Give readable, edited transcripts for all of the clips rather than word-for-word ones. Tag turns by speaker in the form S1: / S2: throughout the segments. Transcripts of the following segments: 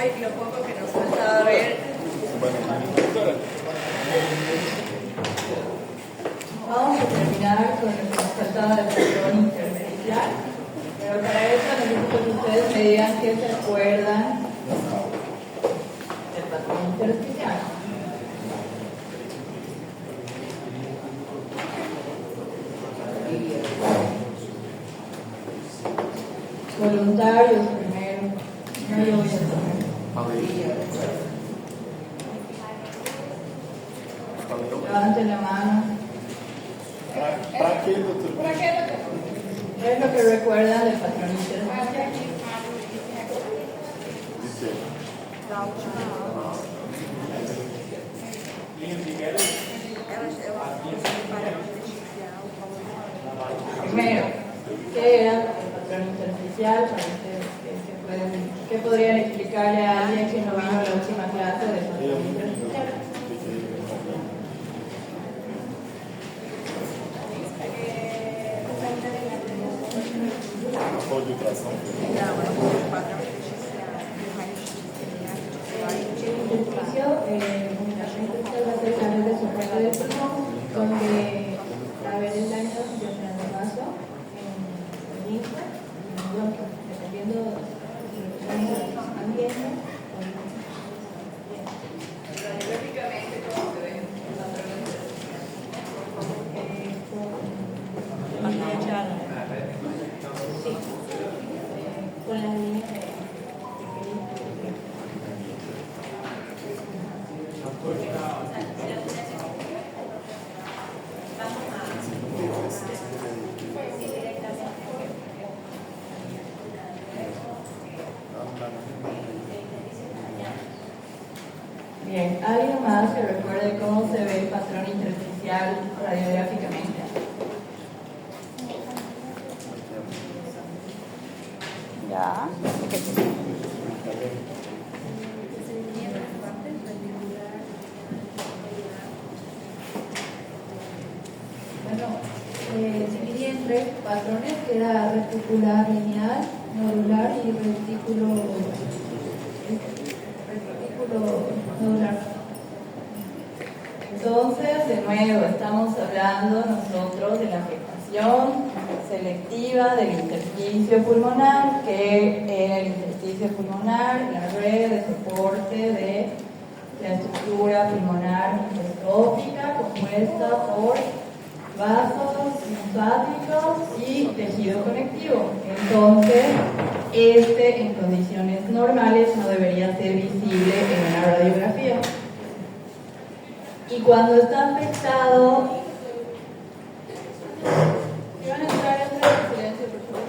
S1: Ay, lo poco que nos faltaba ver.
S2: Vamos a terminar con lo que nos faltaba del patrón intersticial, pero para eso necesito que ustedes me digan qué se acuerdan del patrón intersticial. Voluntarios primero, no lo voy a hacer. Levanten la mano.
S3: ¿Para qué, doctor?
S2: ¿Qué es lo que recuerdan del patrón intersticial?
S3: Dice.
S2: Primero, ¿qué era el patrón intersticial? Para ustedes, ¿qué podrían explicarle a alguien que no vino a la última clase del patrón intersticial?
S3: Apoio e tração.
S2: Va a ser canal de soporte del pulmón, donde va a haber el daño de trasvaso en linfa, en bronquio, dependiendo de lo que están viendo. Radiográficamente, ¿cómo se ve el patrón intersticial? Sí, con las líneas de Bien, ¿alguien más que recuerde cómo se ve el patrón intersticial radiográficamente?
S4: Ya.
S2: Bueno, se dividía en tres patrones, que era reticular lineal, nodular y retículo nodular. Entonces, de nuevo, estamos hablando nosotros de la afectación selectiva del intersticio pulmonar, que era el intersticio pulmonar, la red de soporte de la estructura pulmonar microscópica compuesta por vasos linfáticos y tejido conectivo. Entonces, en condiciones normales no debería ser visible en una radiografía. Y cuando está afectado, si van a entrar en silencio, por favor.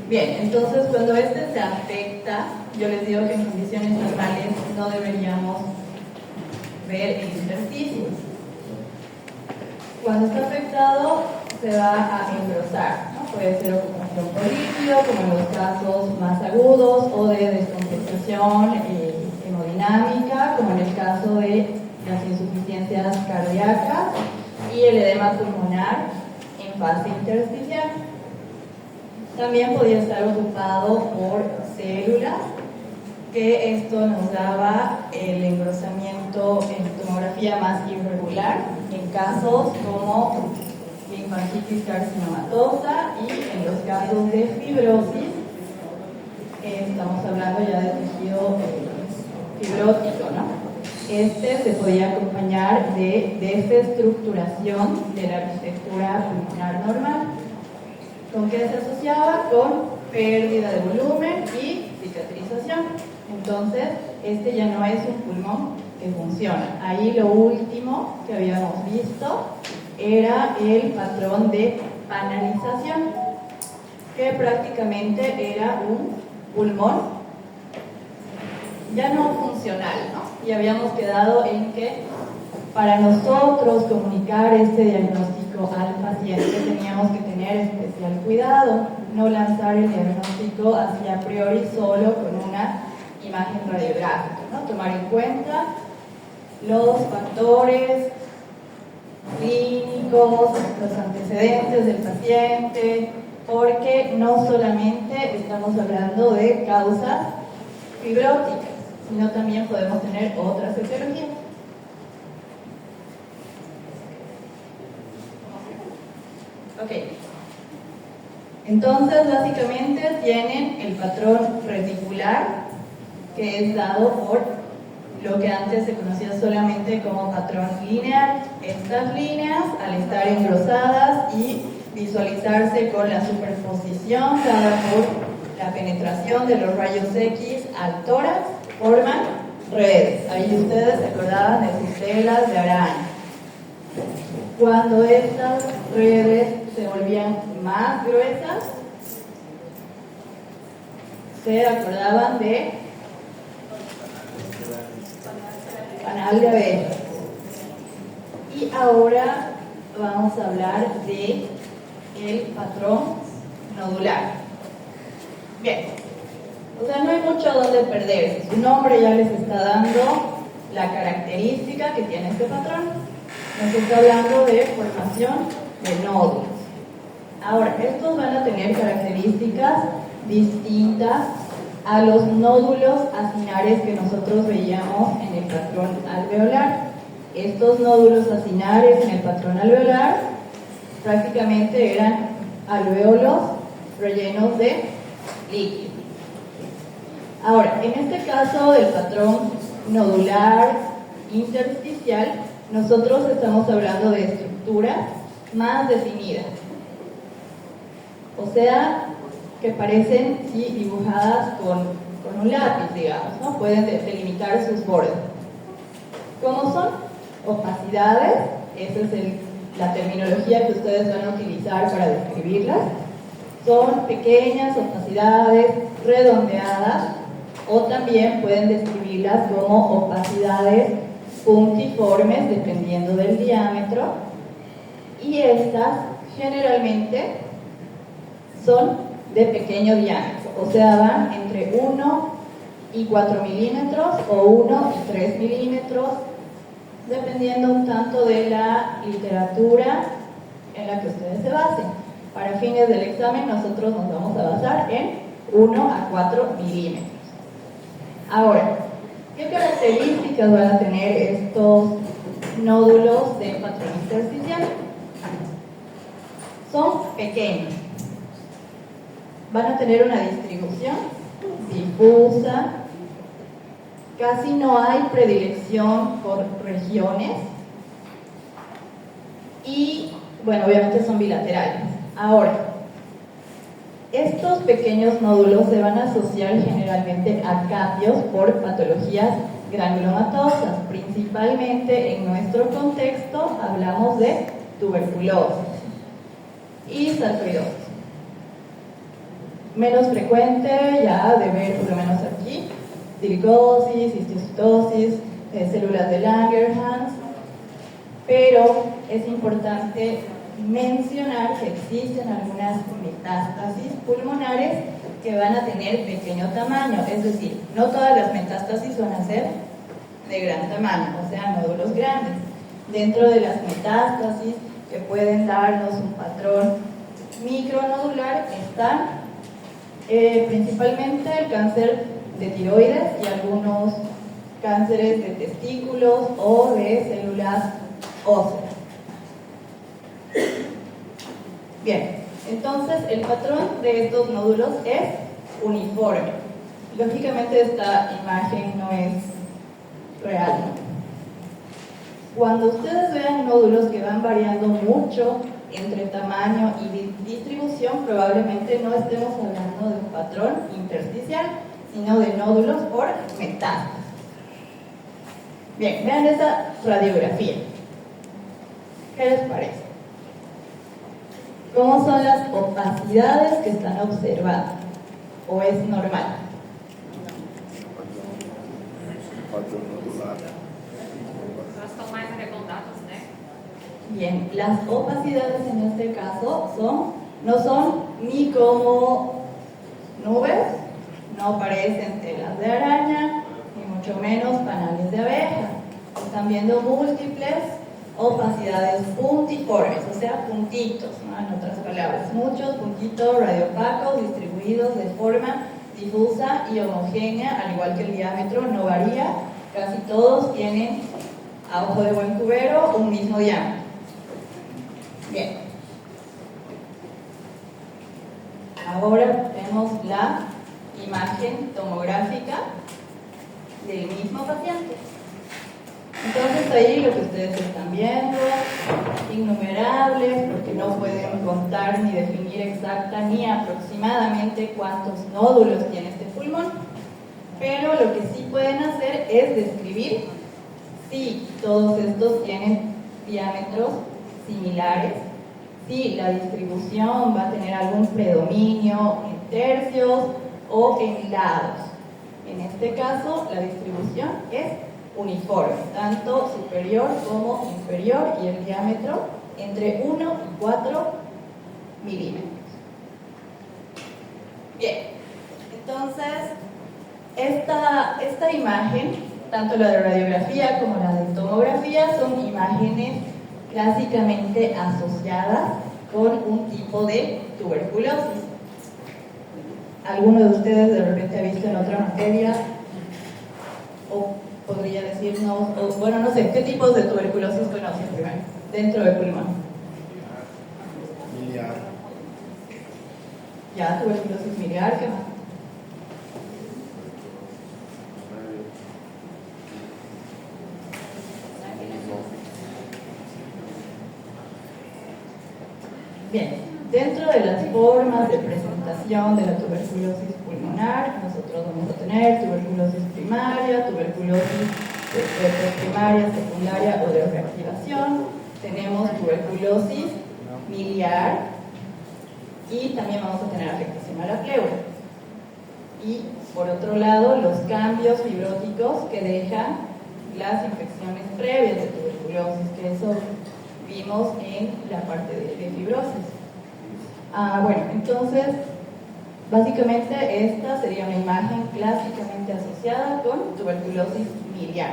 S2: Bien, entonces cuando se afecta, yo les digo que en condiciones normales no deberíamos ver el intersticio. Cuando está afectado se va a engrosar, ¿no? Puede ser ocupación por líquido, como en los casos más agudos, o de descompensación hemodinámica, como en el caso de las insuficiencias cardíacas y el edema pulmonar en fase intersticial. También podía estar ocupado por células, que esto nos daba el engrosamiento en tomografía más irregular, en casos como linfangitis carcinomatosa y en los casos de fibrosis, estamos hablando ya de tejido fibrótico, ¿no? Se podía acompañar de desestructuración de la arquitectura pulmonar normal. ¿Con qué se asociaba? Con pérdida de volumen y cicatrización. Entonces, ya no es un pulmón que funciona. Ahí lo último que habíamos visto era el patrón de panalización, que prácticamente era un pulmón ya no funcional, ¿no? Y habíamos quedado en que para nosotros comunicar este diagnóstico al paciente teníamos que tener especial cuidado, no lanzar el diagnóstico así a priori solo con una imagen radiográfica, ¿no? Tomar en cuenta los factores clínicos, los antecedentes del paciente, porque no solamente estamos hablando de causas fibróticas, sino también podemos tener otras etiologías. Ok. Entonces, básicamente tienen el patrón reticular, que es dado por lo que antes se conocía solamente como patrón lineal. Estas líneas, al estar engrosadas y visualizarse con la superposición dada por la penetración de los rayos X al tórax, forman redes. Ahí ustedes se acordaban de sus telas de araña. Cuando estas redes se volvían más gruesas, se acordaban de canal de abejas. Y ahora vamos a hablar de el patrón nodular. Bien, o sea, no hay mucho donde perderse. Su nombre ya les está dando la característica que tiene este patrón. Nos está hablando de formación de nódulos. Ahora, estos van a tener características distintas a los nódulos acinares que nosotros veíamos en el patrón alveolar. Estos nódulos acinares en el patrón alveolar prácticamente eran alvéolos rellenos de líquido. Ahora, en este caso del patrón nodular intersticial, nosotros estamos hablando de estructuras más definidas, o sea, que parecen dibujadas con un lápiz, digamos, ¿no? Pueden delimitar sus bordes. ¿Cómo son? Opacidades, esa es la terminología que ustedes van a utilizar para describirlas. Son pequeñas opacidades redondeadas, o también pueden describirlas como opacidades puntiformes dependiendo del diámetro, y estas generalmente son de pequeño diámetro, o sea, van entre 1 y 4 milímetros o 1 y 3 milímetros, dependiendo un tanto de la literatura en la que ustedes se basen. Para fines del examen nosotros nos vamos a basar en 1 a 4 milímetros. Ahora, ¿qué características van a tener estos nódulos de patrón intersticial? Son pequeños. Van a tener una distribución difusa, casi no hay predilección por regiones y, bueno, obviamente son bilaterales. Ahora, estos pequeños nódulos se van a asociar generalmente a cambios por patologías granulomatosas. Principalmente en nuestro contexto hablamos de tuberculosis y sarcoidosis. Menos frecuente ya de ver, por lo menos aquí, silicosis, histiocytosis, células de Langerhans, pero es importante mencionar que existen algunas metástasis pulmonares que van a tener pequeño tamaño, es decir, no todas las metástasis van a ser de gran tamaño, o sea, nódulos grandes. Dentro de las metástasis que pueden darnos un patrón micronodular están principalmente el cáncer de tiroides y algunos cánceres de testículos o de células óseas. Bien, entonces el patrón de estos nódulos es uniforme. Lógicamente esta imagen no es real, ¿no? Cuando ustedes vean nódulos que van variando mucho entre tamaño y distribución, probablemente no estemos hablando de un patrón intersticial, sino de nódulos por metástasis. Bien, vean esa radiografía. ¿Qué les parece? ¿Cómo son las opacidades que están observando? ¿O es normal?
S1: Elas estão mais arredondadas, né?
S2: Bien, las opacidades en este caso no son ni como nubes, no parecen telas de araña, ni mucho menos panales de abeja. Están viendo múltiples opacidades puntiformes, o sea, puntitos, ¿no? En otras palabras, muchos puntitos radioopacos distribuidos de forma difusa y homogénea, al igual que el diámetro, no varía, casi todos tienen, a ojo de buen cubero, un mismo diámetro. Bien. Ahora vemos la imagen tomográfica del mismo paciente. Entonces ahí lo que ustedes están viendo, innumerables, porque no pueden contar ni definir exacta ni aproximadamente cuántos nódulos tiene este pulmón, pero lo que sí pueden hacer es describir si todos estos tienen diámetros similares, si la distribución va a tener algún predominio en tercios o en lados. En este caso, la distribución es uniforme, tanto superior como inferior, y el diámetro entre 1 y 4 milímetros. Bien, entonces esta imagen, tanto la de radiografía como la de tomografía, son imágenes clásicamente asociadas con un tipo de tuberculosis. ¿Alguno de ustedes de repente ha visto en otra materia o podría decirnos, bueno, no sé, qué tipos de tuberculosis conocen primero dentro del pulmón?
S3: Miliar.
S2: Ya, tuberculosis miliar, ¿qué más? Bien, dentro de las formas de presentación de la tuberculosis pulmonar, nosotros vamos a tener tuberculosis primaria, tuberculosis primaria, secundaria o de reactivación, tenemos tuberculosis miliar y también vamos a tener afectación a la pleura. Y por otro lado, los cambios fibróticos que dejan las infecciones previas de tuberculosis, que eso vimos en la parte de fibrosis. Bueno, entonces, básicamente esta sería una imagen clásicamente asociada con tuberculosis miliar.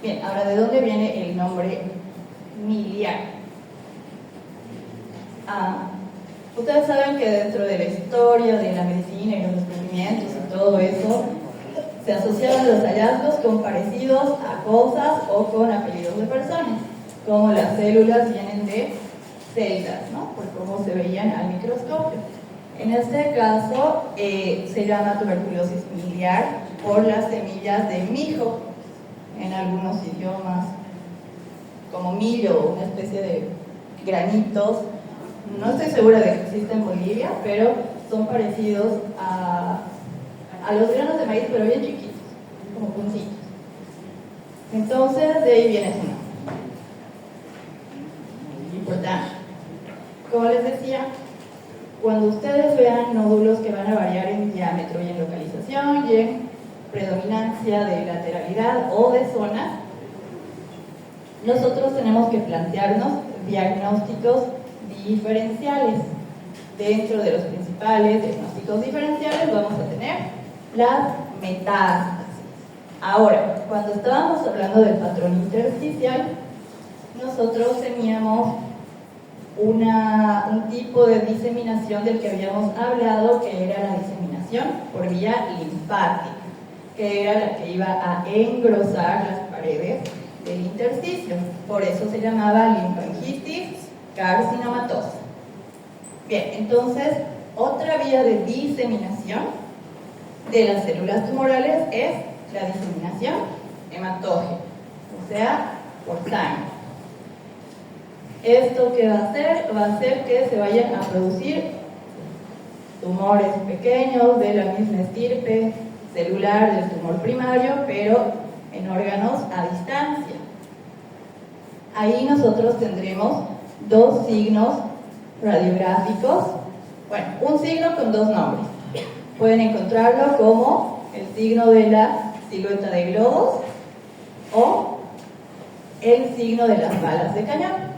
S2: Bien, ahora, ¿de dónde viene el nombre miliar? Ustedes saben que dentro de la historia de la medicina y los descubrimientos y todo eso, se asociaban los hallazgos con parecidos a cosas o con apellidos de personas, como las células vienen de celdas, ¿no? Por cómo se veían al microscopio. En este caso se llama tuberculosis miliar por las semillas de mijo, en algunos idiomas, como millo, una especie de granitos. No estoy segura de que existe en Bolivia, pero son parecidos a los granos de maíz, pero bien chiquitos, como puntitos. Entonces, de ahí viene su nombre. Importante. Como les decía, cuando ustedes vean nódulos que van a variar en diámetro y en localización y en predominancia de lateralidad o de zona, nosotros tenemos que plantearnos diagnósticos diferenciales. Dentro de los principales diagnósticos diferenciales vamos a tener las metástasis. Ahora, cuando estábamos hablando del patrón intersticial, nosotros teníamos un tipo de diseminación del que habíamos hablado, que era la diseminación por vía linfática, que era la que iba a engrosar las paredes del intersticio. Por eso se llamaba linfangitis carcinomatosa. Bien, entonces, otra vía de diseminación de las células tumorales es la diseminación hematógena, o sea, por sangre. ¿Esto qué va a hacer? Va a hacer que se vayan a producir tumores pequeños de la misma estirpe celular del tumor primario, pero en órganos a distancia. Ahí nosotros tendremos dos signos radiográficos, bueno, un signo con dos nombres. Pueden encontrarlo como el signo de la silueta de globos o el signo de las balas de cañón.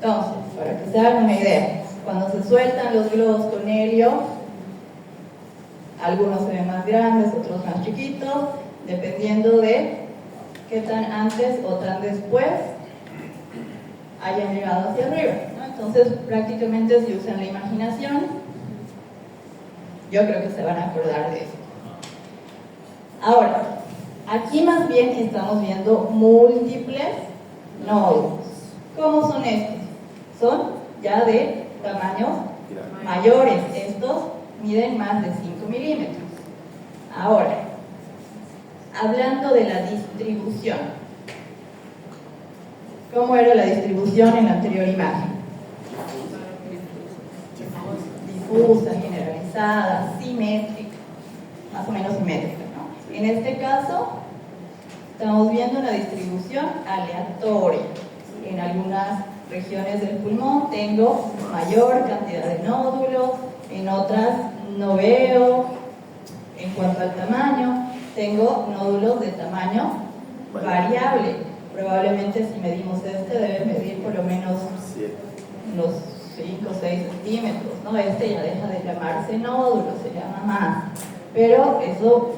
S2: Entonces, para que se hagan una idea, cuando se sueltan los globos con helio, algunos se ven más grandes, otros más chiquitos, dependiendo de qué tan antes o tan después hayan llegado hacia arriba, ¿no? Entonces, prácticamente si usan la imaginación, yo creo que se van a acordar de eso. Ahora, aquí más bien estamos viendo múltiples nódulos. ¿Cómo son estos? Son ya de tamaños mayores. Estos miden más de 5 milímetros. Ahora, hablando de la distribución. ¿Cómo era la distribución en la anterior imagen? Difusa, generalizada, simétrica, más o menos simétrica, ¿no? En este caso, estamos viendo una distribución aleatoria. En algunas regiones del pulmón tengo mayor cantidad de nódulos, en otras no veo. En cuanto al tamaño, tengo nódulos de tamaño variable. Probablemente si medimos este, debe medir por lo menos unos 5 o 6 centímetros, ¿no? Este ya deja de llamarse nódulo, se llama más. Pero eso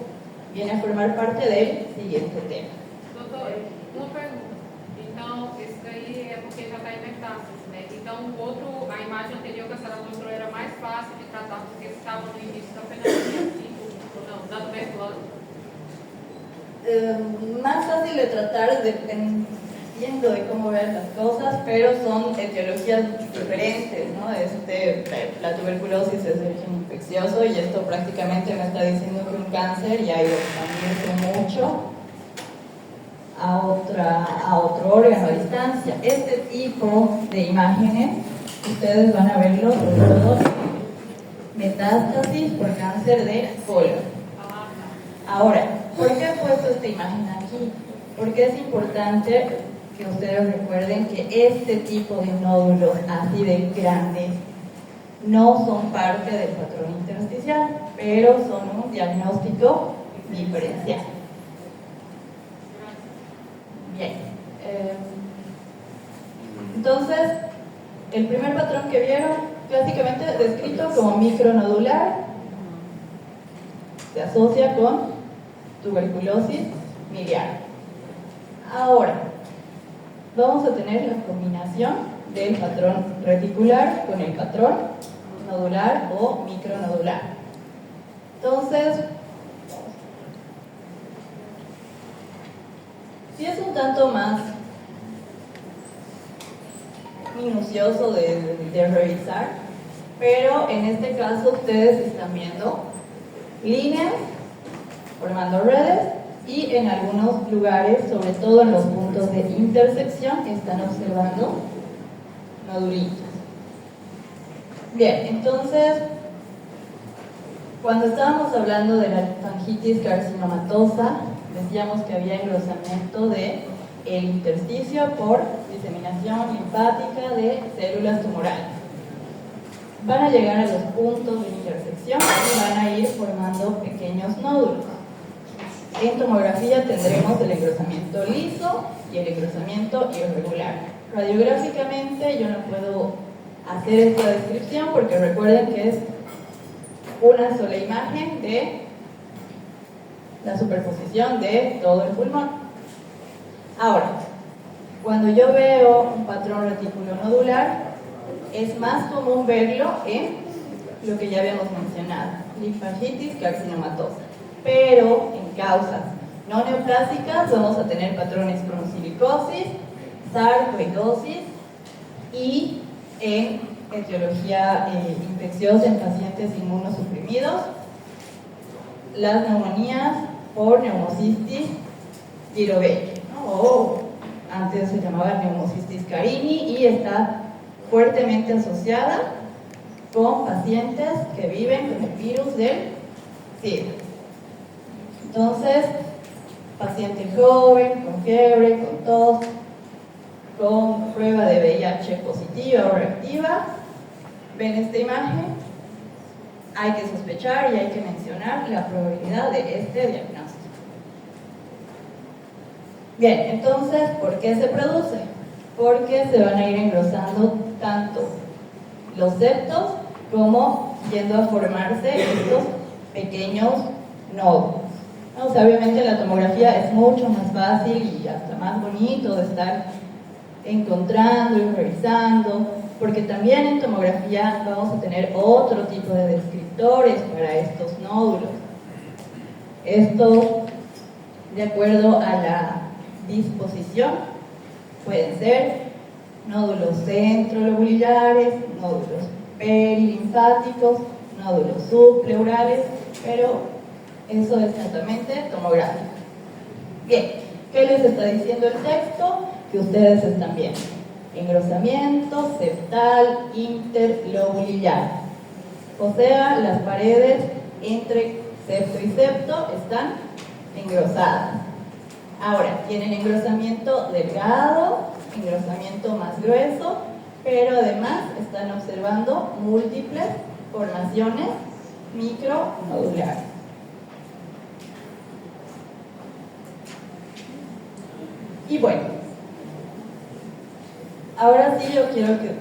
S2: viene a formar parte del siguiente tema.
S1: Doutor, uma pergunta. Então, esse daí é porque já está em metástase, né? Então, a imagem anterior que a senhora mostrou era mais fácil de tratar porque estava no início da fenômeno ou não, da tuberculose?
S2: Más fácil de tratar dependiendo de cómo vean las cosas, pero son etiologías diferentes, ¿no? La tuberculosis es de origen infeccioso y esto prácticamente me está diciendo que un cáncer ya ha ido expandiéndose mucho a otro órgano a distancia. Este tipo de imágenes, ustedes van a verlo sobre todo metástasis por cáncer de colon. Ahora, ¿por qué he puesto esta imagen aquí? Porque es importante que ustedes recuerden que este tipo de nódulos así de grandes no son parte del patrón intersticial, pero son un diagnóstico diferencial. Bien. Entonces, el primer patrón que vieron, clásicamente descrito como micronodular, se asocia con tuberculosis miliar. Ahora, vamos a tener la combinación del patrón reticular con el patrón nodular o micronodular. Entonces, sí es un tanto más minucioso de revisar, pero en este caso ustedes están viendo líneas formando redes y en algunos lugares, sobre todo en los puntos de intersección, están observando nodulitos. Bien, entonces, cuando estábamos hablando de la faringitis carcinomatosa, decíamos que había engrosamiento del intersticio por diseminación linfática de células tumorales. Van a llegar a los puntos de intersección y van a ir formando pequeños nódulos. En tomografía tendremos el engrosamiento liso y el engrosamiento irregular. Radiográficamente yo no puedo hacer esta descripción porque recuerden que es una sola imagen de la superposición de todo el pulmón. Ahora, cuando yo veo un patrón reticulonodular, es más común verlo en lo que ya habíamos mencionado, linfagitis carcinomatosa. Pero en causas no neoplásicas vamos a tener patrones con silicosis, sarcoidosis y en etiología infecciosa en pacientes inmunosuprimidos, las neumonías por neumocistis girovecchi, ¿no? O antes se llamaba neumocistis carini y está fuertemente asociada con pacientes que viven con el virus del SIDA. Entonces, paciente joven, con fiebre, con tos, con prueba de VIH positiva o reactiva, ven esta imagen, hay que sospechar y hay que mencionar la probabilidad de este diagnóstico. Bien, entonces, ¿por qué se produce? Porque se van a ir engrosando tanto los septos como yendo a formarse estos pequeños nódulos. ¿no? O sea, obviamente la tomografía es mucho más fácil y hasta más bonito de estar encontrando y revisando, porque también en tomografía vamos a tener otro tipo de descriptores para estos nódulos. Esto, de acuerdo a la disposición, pueden ser nódulos centrolobulares, nódulos perilinfáticos, nódulos subpleurales, pero eso es netamente tomográfico. Bien, ¿qué les está diciendo el texto? Que ustedes están viendo. Engrosamiento septal interlobular. O sea, las paredes entre septo y septo están engrosadas. Ahora, tienen engrosamiento delgado, engrosamiento más grueso, pero además están observando múltiples formaciones micronodulares. Y bueno, ahora sí yo quiero que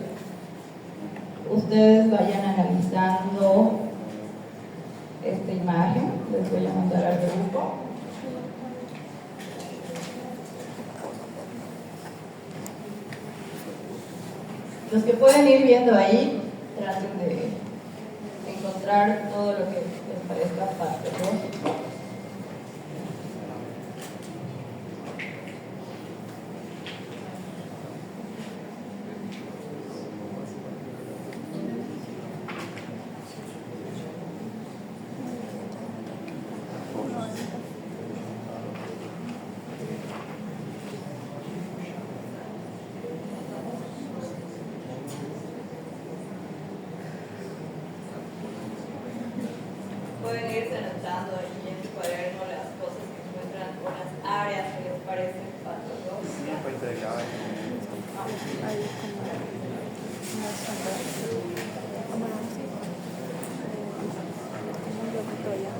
S2: ustedes vayan analizando esta imagen. Les voy a mandar al grupo. Los que pueden ir viendo ahí, traten de encontrar todo lo que les parezca patológico. Pueden irse anotando ahí en su cuaderno las cosas que encuentran o las áreas que les parecen patológicas.
S4: Ahí como una sombra, como no sé, como un globito ya.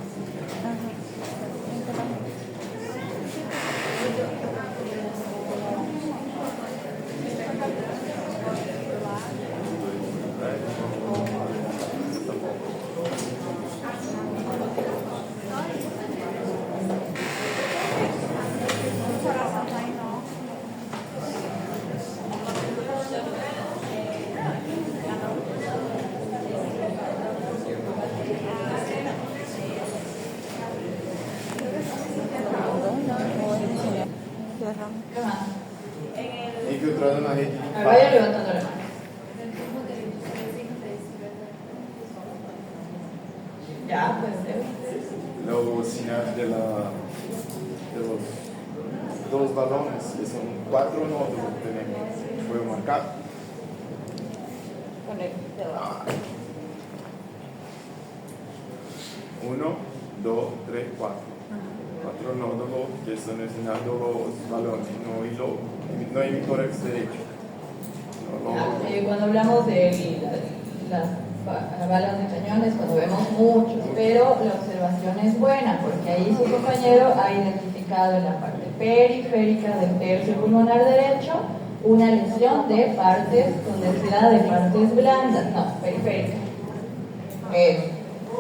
S2: ¿Qué más?
S3: Infiltrado en la rede
S2: Ahora vaya levantando la mano. Ya, puede ser.
S3: los sinais de los dos balones, que son 4 nódulos que tenemos. Fue marcado.
S2: Con el dedo.
S3: 1, 2, 3, 4. 4 nódulos que están enseñando los balones, no hay tórax derecho.
S2: Cuando hablamos de las balas de cañones, cuando vemos muchos, pero la observación es buena, porque ahí su compañero ha identificado en la parte periférica del tercio pulmonar derecho una lesión de partes con densidad de partes blandas, no, periférica.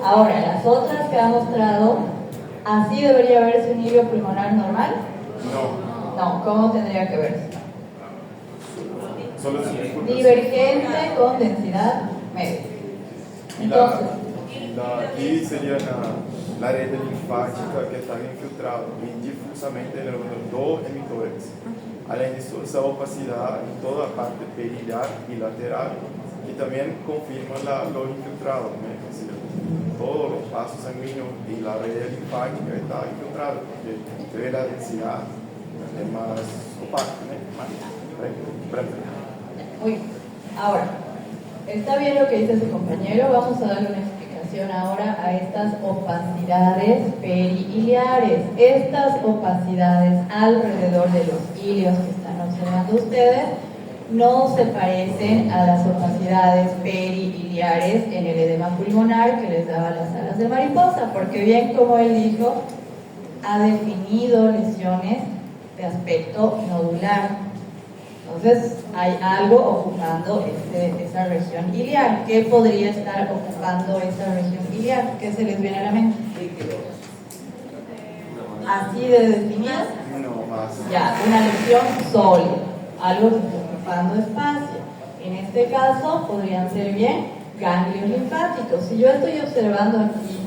S2: Ahora, las otras que ha mostrado, ¿así debería verse un hilio pulmonar normal?
S3: No.
S2: No, ¿cómo tendría que verse?
S3: Solo es
S2: Divergente con densidad media. Entonces,
S3: aquí sería la red linfática que está infiltrada y difusamente en los dos emisores. Além disso, esa opacidad en toda la parte periliar y lateral, que también confirma lo infiltrado, ¿no? Es decir, todos los vasos sanguíneos y la red linfática está infiltrada, porque la densidad es más opaca, ¿no?
S2: muy bien. Ahora, está bien lo que dice su compañero, vamos a darle una explicación ahora a estas opacidades periliares. Estas opacidades alrededor de los hilios que están observando ustedes no se parecen a las opacidades periliares en el edema pulmonar que les daba las alas de mariposa, porque bien como él dijo, ha definido lesiones de aspecto nodular. Entonces, hay algo ocupando esa región iliar. ¿Qué podría estar ocupando esa región iliar? ¿Qué se les viene a la mente? así de definido.
S3: No más.
S2: Ya, una lesión sólida, algo que está ocupando espacio. En este caso podrían ser bien ganglios linfáticos. Si yo estoy observando aquí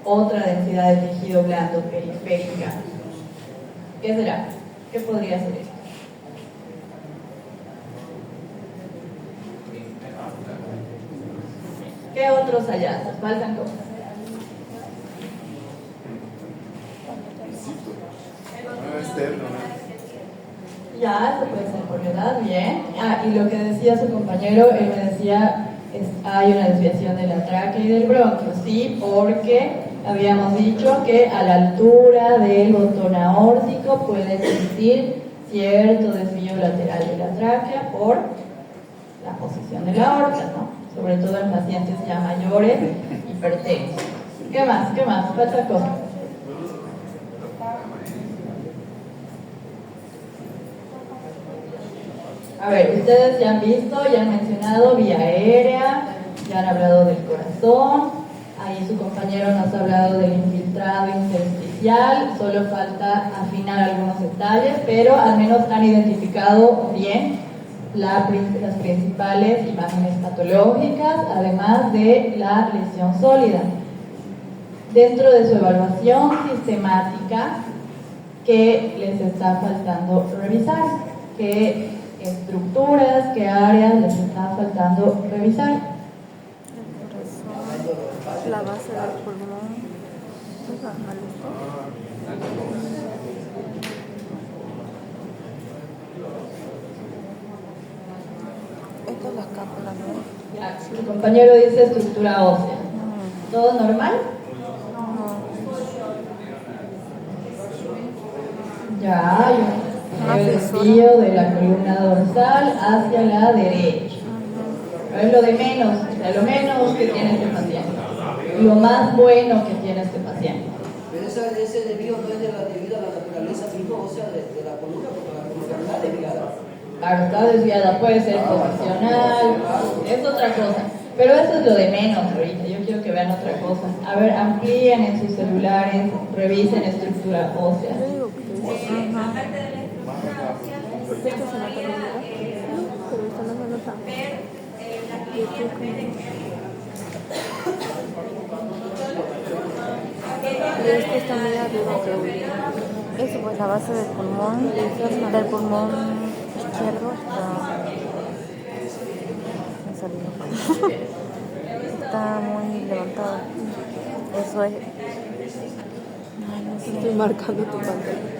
S2: otra densidad de tejido blando periférica, ¿qué será? ¿Qué podría ser esto? ¿Qué otros hallazgos? Faltan cosas.
S3: Externo, ¿no?
S2: Ya, eso puede ser por edad, bien. Y lo que decía su compañero, él me decía, hay una desviación de la tráquea y del bronquio, sí, porque habíamos dicho que a la altura del botón aórtico puede existir cierto desvío lateral de la tráquea por la posición de la aorta, ¿no? Sobre todo en pacientes ya mayores, hipertensos. ¿Qué más? ¿Qué más? Falta cosa. A ver, ustedes ya han visto, ya han mencionado vía aérea, ya han hablado del corazón, ahí su compañero nos ha hablado del infiltrado intersticial, solo falta afinar algunos detalles, pero al menos han identificado bien las principales imágenes patológicas, además de la lesión sólida. Dentro de su evaluación sistemática, ¿qué les está faltando revisar? ¿Qué estructuras, qué áreas les está faltando revisar?
S4: El corazón, la base del pulmón. Esto es la cápsula, ¿no?
S2: Ya, su compañero dice estructura ósea. ¿Todo normal? Ya, hay un desvío de la columna dorsal hacia la derecha. Es lo de menos, o sea, lo menos que tiene este paciente. Lo más bueno que tiene este paciente.
S5: Pero ese desvío no es debido a la naturaleza misma, o sea, de la columna, porque la columna está desviada.
S2: Claro, está desviada, puede ser posicional, es otra cosa. Pero eso es lo de menos ahorita, yo quiero que vean otra cosa. A ver, amplíen en sus celulares, revisen estructura ósea.
S4: Yo digo que esto es una columna, pero esto no se nota. Y esto está muy arriba. Eso pues la base del pulmón izquierdo está muy levantado. Eso es. Ay, no sé.
S6: Estoy marcando tu pantalla.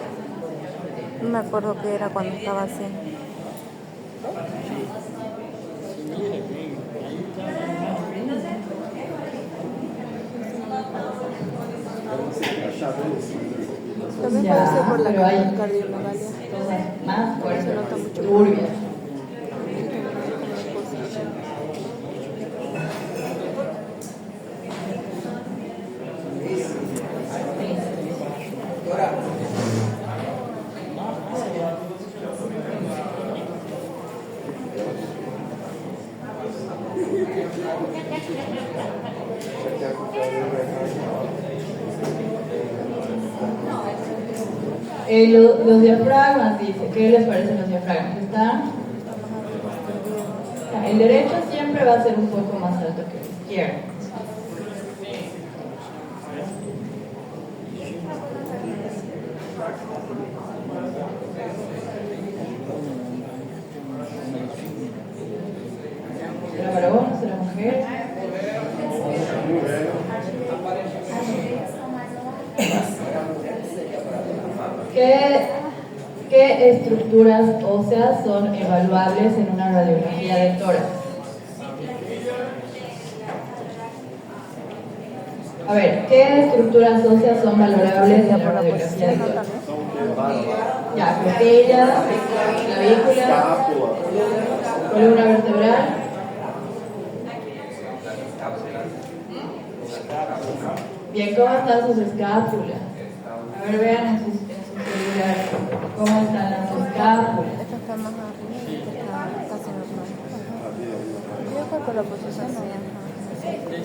S4: No me acuerdo qué era cuando estaba así.
S6: También
S2: Ya,
S6: puede ser por la
S2: pero hay
S6: cardiomegalia.
S2: cosas más fuertes,
S6: Se nota mucho.
S2: turbias. Los diafragmas, dice, ¿qué les parecen los diafragmas? ¿Están? El derecho siempre va a ser un poco más alto que el izquierdo. ¿Será varón? ¿Será mujer? ¿Qué estructuras óseas son evaluables en una radiografía de tórax? A ver, ¿qué estructuras óseas son valorables en la radiografía de tórax? Ya, costillas, clavícula, columna vertebral. Bien, ¿cómo están sus escápulas? A ver, vean en sus celulares cómo están las escápulas.
S4: Esta está más arriba y esta está casi normal. Yo creo que la posición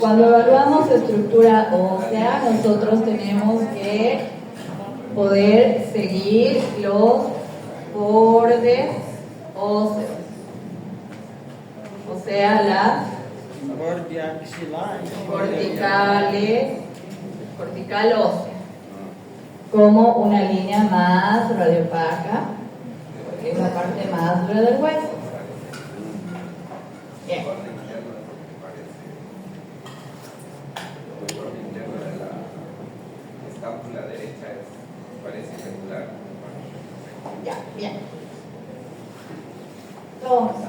S2: Cuando evaluamos estructura ósea, nosotros tenemos que poder seguir los bordes óseos, o sea, las cortical ósea, como una línea más radiopaca, porque es la parte más dura del hueso. Bien.
S7: La escápula derecha parece irregular.
S2: Ya, bien. Entonces,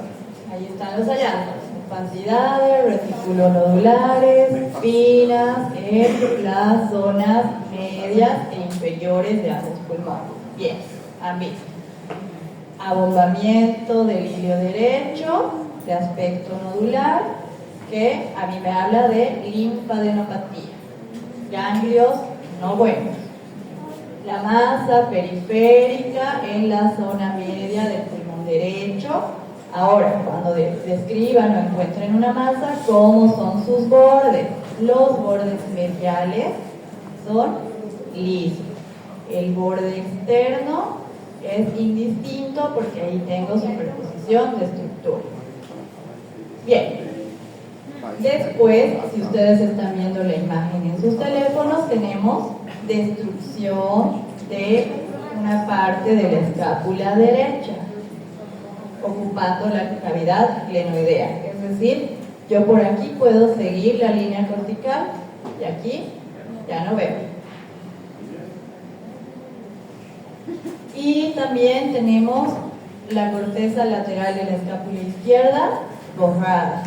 S2: ahí están los hallazgos. Opacidades, reticulonodulares, finas en las zonas medias e inferiores de ambos pulmones. Bien, han visto. Abombamiento del hilio derecho, de aspecto nodular, que a mí me habla de linfadenopatía. Ganglios no buenos. La masa periférica en la zona media del pulmón derecho. Ahora, cuando describan o encuentren una masa, ¿cómo son sus bordes? Los bordes mediales son lisos. El borde externo es indistinto porque ahí tengo superposición de estructura. Bien. Después, si ustedes están viendo la imagen en sus teléfonos, tenemos destrucción de una parte de la escápula derecha, ocupando la cavidad glenoidea. Es decir, yo por aquí puedo seguir la línea cortical y aquí ya no veo. Y también tenemos la corteza lateral de la escápula izquierda borrada.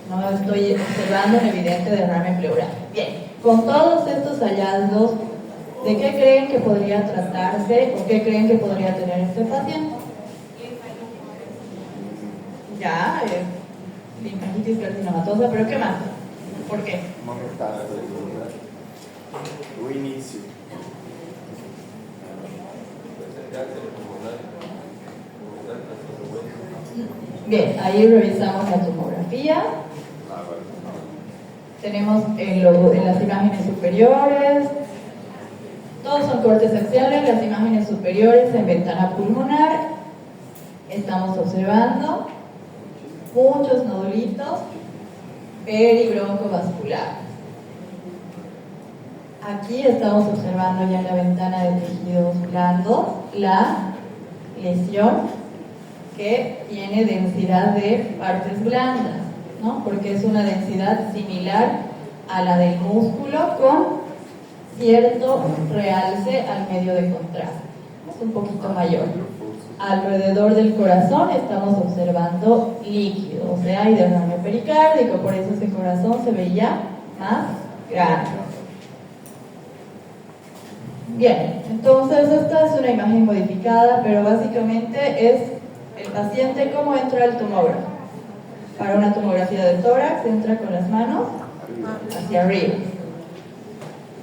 S2: No estoy observando un evidente derrame pleural. Bien, con todos estos hallazgos, ¿de qué creen que podría tratarse o qué creen que podría tener este paciente? Ya, linfagitis carcinomatosa, pero ¿qué más? ¿Por qué?
S3: Uma metástase o início.
S2: Bien, ahí revisamos la tomografía. Tenemos en las imágenes superiores, todos son cortes axiales, las imágenes superiores en ventana pulmonar. Estamos observando muchos nodulitos peribroncovasculares. Aquí estamos observando ya en la ventana de tejidos blandos la lesión que tiene densidad de partes blandas, ¿no? Porque es una densidad similar a la del músculo con cierto realce al medio de contraste. Es un poquito mayor. Alrededor del corazón estamos observando líquido, o sea, hay derrame pericárdico, por eso ese corazón se veía más grande. Bien, entonces esta es una imagen modificada, pero básicamente es el paciente cómo entra al tomógrafo. Para una tomografía de tórax entra con las manos hacia arriba.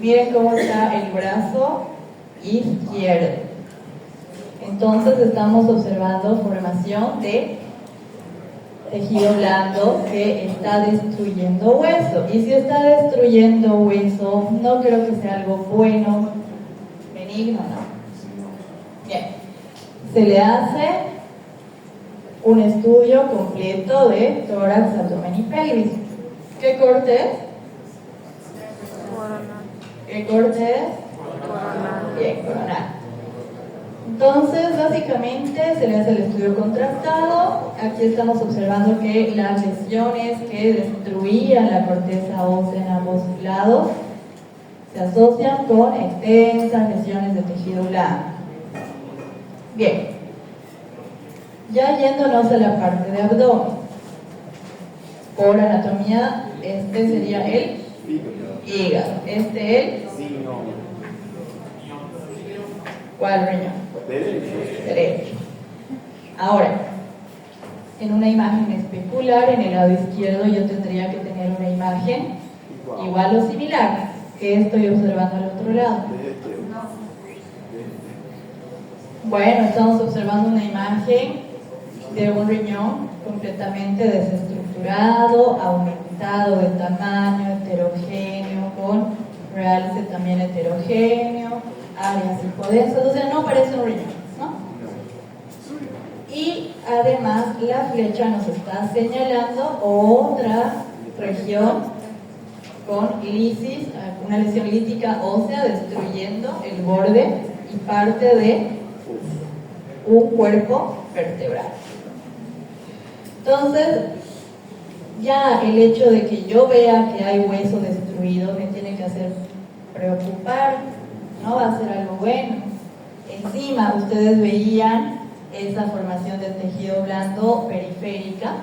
S2: Miren cómo está el brazo izquierdo. Entonces estamos observando formación de tejido blando que está destruyendo hueso. Y si está destruyendo hueso, no creo que sea algo bueno, benigno, ¿no? Bien. Se le hace un estudio completo de tórax, abdomen y pelvis. ¿Qué corte es?
S4: Coronal.
S2: ¿Qué corte es?
S4: Coronal.
S2: Bien, coronal. Entonces, básicamente se le hace el estudio contrastado. Aquí estamos observando que las lesiones que destruían la corteza ósea en ambos lados se asocian con extensas lesiones de tejido blando. Bien. Ya yéndonos a la parte de abdomen. Por anatomía, este sería el hígado. Este el...
S3: Sim, não.
S2: ¿Cuál riñón?
S3: Derecho.
S2: Derecho. Ahora, en una imagen especular, en el lado izquierdo yo tendría que tener una imagen igual o similar. ¿Qué estoy observando al otro lado?
S3: Derreteu.
S2: Bueno, estamos observando una imagen de un riñón completamente desestructurado, aumentado de tamaño, heterogéneo, con realce también heterogéneo, áreas hipodensas, o sea, no parece un riñón, ¿no? Y además la flecha nos está señalando otra región con lisis, una lesión lítica ósea destruyendo el borde y parte de un cuerpo vertebral. Entonces, ya el hecho de que yo vea que hay hueso destruido me tiene que hacer preocupar, no va a ser algo bueno. Encima, ustedes veían esa formación del tejido blando periférica.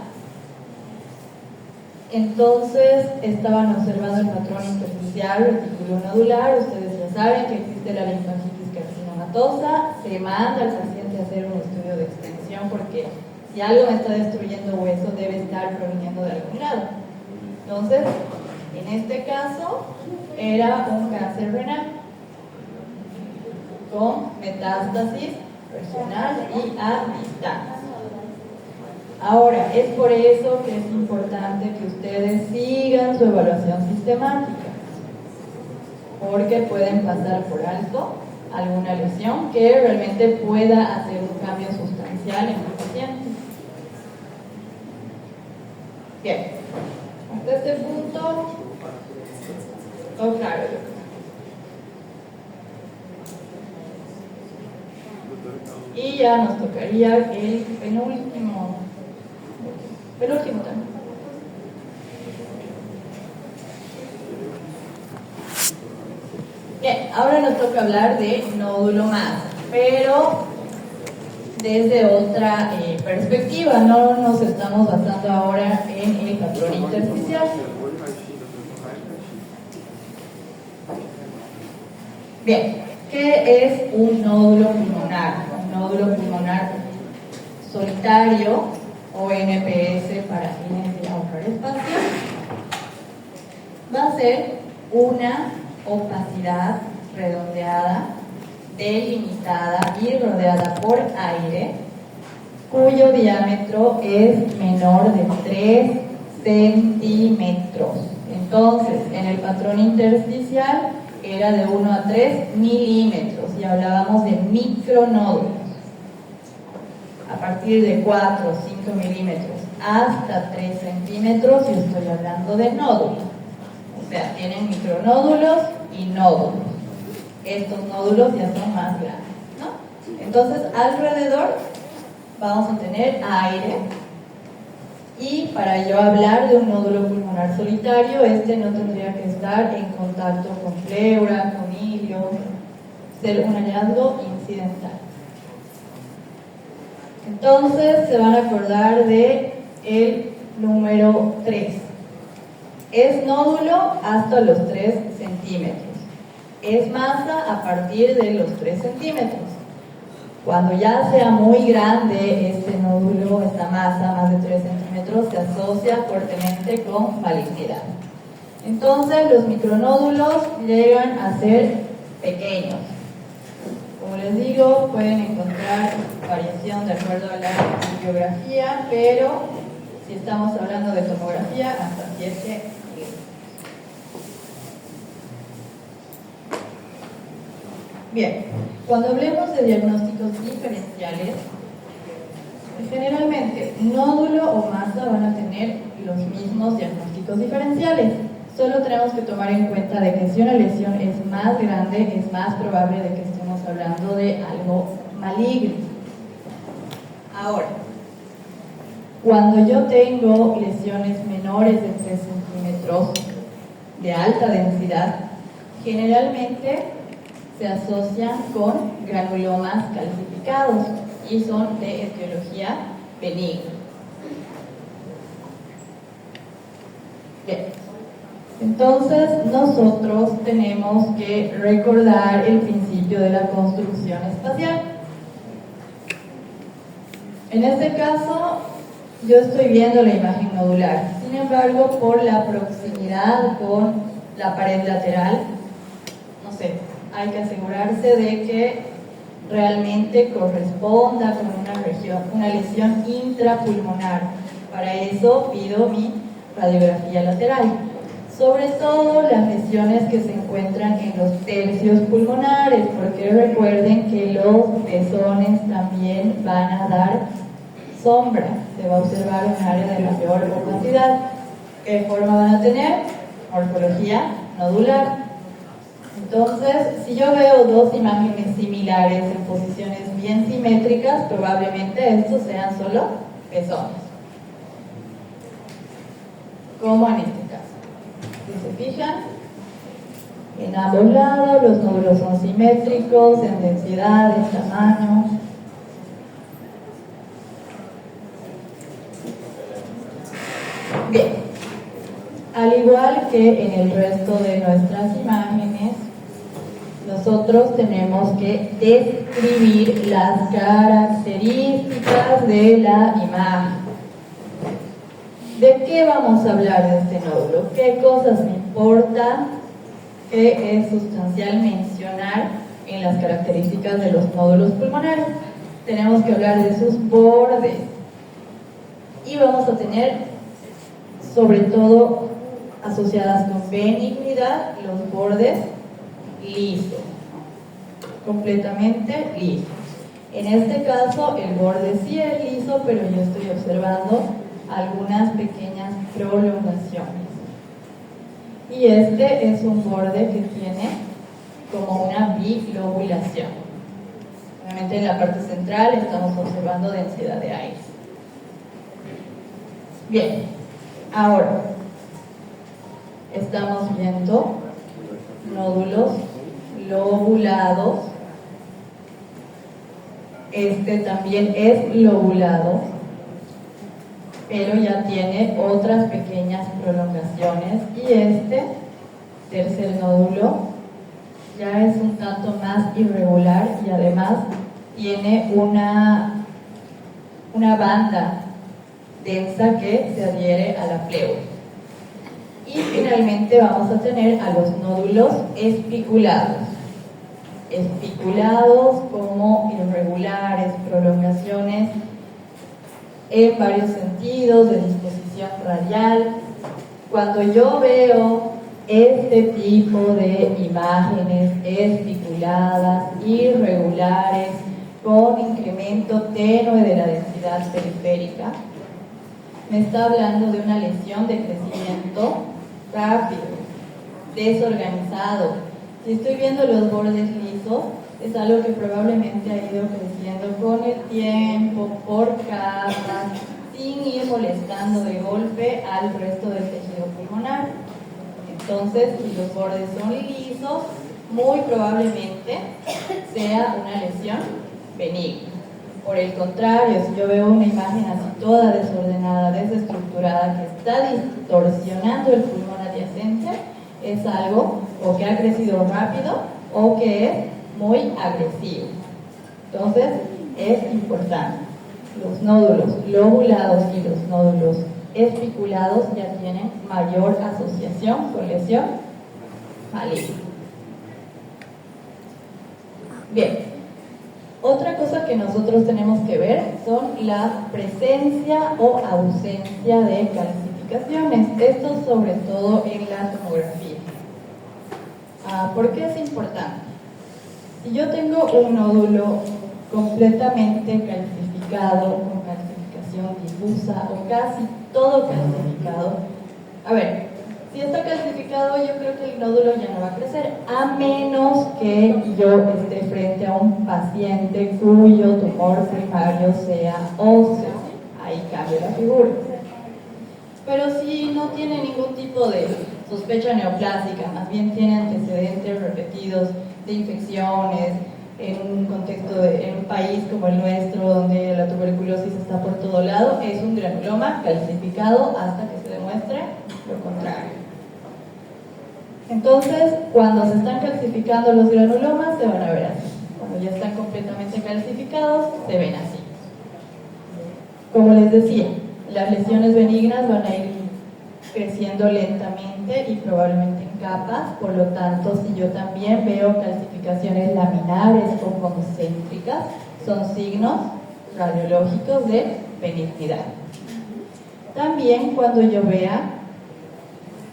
S2: Entonces, estaban observando el patrón intersticial reticulo nodular. Ustedes ya saben que existe la linfangitis carcinomatosa. Se manda al paciente a hacer un estudio de extensión porque si algo me está destruyendo hueso, debe estar proveniendo de algún lado. Entonces, en este caso, era un cáncer renal con metástasis regional y a distancia. Ahora, es por eso que es importante que ustedes sigan su evaluación sistemática, porque pueden pasar por alto alguna lesión que realmente pueda hacer un cambio sustancial en el paciente. Bien, hasta este punto, todo claro. Y ya nos tocaría el penúltimo también. Bien, ahora nos toca hablar de nódulo masa, pero desde otra perspectiva. No nos estamos basando ahora en el patrón intersticial. Bien, ¿qué es un nódulo pulmonar? Un nódulo pulmonar solitario o NPS para fines de ahorrar espacio va a ser una opacidad redondeada, delimitada y rodeada por aire, cuyo diámetro es menor de 3 centímetros. Entonces, en el patrón intersticial era de 1 a 3 milímetros y hablábamos de micronódulos. A partir de 4 o 5 milímetros hasta 3 centímetros, yo estoy hablando de nódulos. O sea, tienen micronódulos y nódulos. Estos nódulos ya son más grandes, ¿no? Entonces, alrededor vamos a tener aire. Y para yo hablar de un nódulo pulmonar solitario, este no tendría que estar en contacto con pleura, con hilio, ser un hallazgo incidental. Entonces se van a acordar de el número 3. Es nódulo hasta los 3 centímetros. Es masa a partir de los 3 centímetros. Cuando ya sea muy grande este nódulo, esta masa, más de 3 centímetros, se asocia fuertemente con malignidad. Entonces los micronódulos llegan a ser pequeños. Como les digo, pueden encontrar variación de acuerdo a la bibliografía, pero si estamos hablando de tomografía, hasta 7 milímetros. Bien, cuando hablemos de diagnósticos diferenciales, generalmente nódulo o masa van a tener los mismos diagnósticos diferenciales. Solo tenemos que tomar en cuenta de que si una lesión es más grande, es más probable de que estemos hablando de algo maligno. Ahora, cuando yo tengo lesiones menores de 3 centímetros de alta densidad, generalmente se asocian con granulomas calcificados y son de etiología benigna. Bien, entonces nosotros tenemos que recordar el principio de la construcción espacial. En este caso, yo estoy viendo la imagen nodular. Sin embargo, por la proximidad con la pared lateral, no sé, hay que asegurarse de que realmente corresponda con una lesión intrapulmonar. Para eso pido mi radiografía lateral. Sobre todo las lesiones que se encuentran en los tercios pulmonares, porque recuerden que los pezones también van a dar sombra, se va a observar un área de mayor opacidad. ¿Qué forma van a tener? Morfología nodular. Entonces, si yo veo dos imágenes similares en posiciones bien simétricas, probablemente estos sean solo pezones, como en este caso. Si se fijan, en ambos lados los nódulos son simétricos en densidad, en tamaño. Bien, al igual que en el resto de nuestras imágenes, nosotros tenemos que describir las características de la imagen. ¿De qué vamos a hablar de este nódulo? ¿Qué cosas me importa? ¿Qué es sustancial mencionar en las características de los nódulos pulmonares? Tenemos que hablar de sus bordes. Y vamos a tener, sobre todo, asociadas con benignidad, los bordes lisos, completamente lisos. En este caso, el borde sí es liso, pero yo estoy observando algunas pequeñas prolongaciones. Y este es un borde que tiene como una bilobulación. Obviamente en la parte central estamos observando densidad de aire. Bien, ahora estamos viendo nódulos lobulados. Este también es lobulado, pero ya tiene otras pequeñas prolongaciones, y este tercer nódulo ya es un tanto más irregular y además tiene una banda densa que se adhiere a la pleura. Y finalmente vamos a tener a los nódulos espiculados. Espiculados como irregulares, prolongaciones en varios sentidos, de disposición radial. Cuando yo veo este tipo de imágenes espiculadas, irregulares, con incremento tenue de la densidad periférica, me está hablando de una lesión de crecimiento rápido, desorganizado. Si estoy viendo los bordes lisos, es algo que probablemente ha ido creciendo con el tiempo, por capas, sin ir molestando de golpe al resto del tejido pulmonar. Entonces, si los bordes son lisos, muy probablemente sea una lesión benigna. Por el contrario, si yo veo una imagen así toda desordenada, desestructurada, que está distorsionando el pulmón adyacente, es algo o que ha crecido rápido o que es muy agresivo. Entonces, es importante. Los nódulos lobulados y los nódulos espiculados ya tienen mayor asociación con lesión maligna. Bien. Otra cosa que nosotros tenemos que ver son la presencia o ausencia de calcificaciones. Esto sobre todo en la tomografía. ¿Por qué es importante? Si yo tengo un nódulo completamente calcificado, con calcificación difusa o casi todo calcificado, a ver, si está calcificado, yo creo que el nódulo ya no va a crecer, a menos que yo esté frente a un paciente cuyo tumor primario sea óseo. Ahí cambia la figura. Pero si no tiene ningún tipo de sospecha neoplásica, más bien tiene antecedentes repetidos de infecciones, en un contexto en un país como el nuestro, donde la tuberculosis está por todo lado, es un granuloma calcificado hasta que se demuestre lo contrario. Entonces, cuando se están calcificando los granulomas, se van a ver así. Cuando ya están completamente calcificados, se ven así. Como les decía, las lesiones benignas van a ir creciendo lentamente y probablemente en capas. Por lo tanto, si yo también veo calcificaciones laminares o concéntricas, son signos radiológicos de benignidad. También cuando yo vea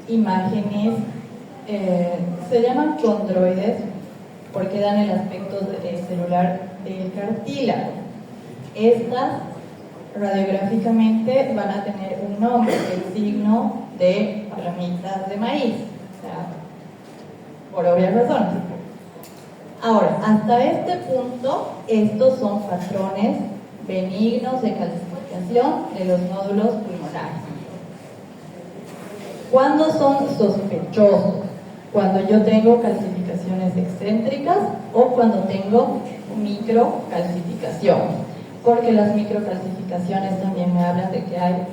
S2: imágenes, se llaman condroides porque dan el aspecto celular del cartílago. Estas radiográficamente van a tener un nombre, el signo de palomitas de maíz, o sea, por obvias razones. Ahora, hasta este punto, estos son patrones benignos de calcificación de los nódulos pulmonares. ¿Cuándo son sospechosos? Cuando yo tengo calcificaciones excéntricas o cuando tengo microcalcificaciones, porque las microcalcificaciones también me hablan de que hay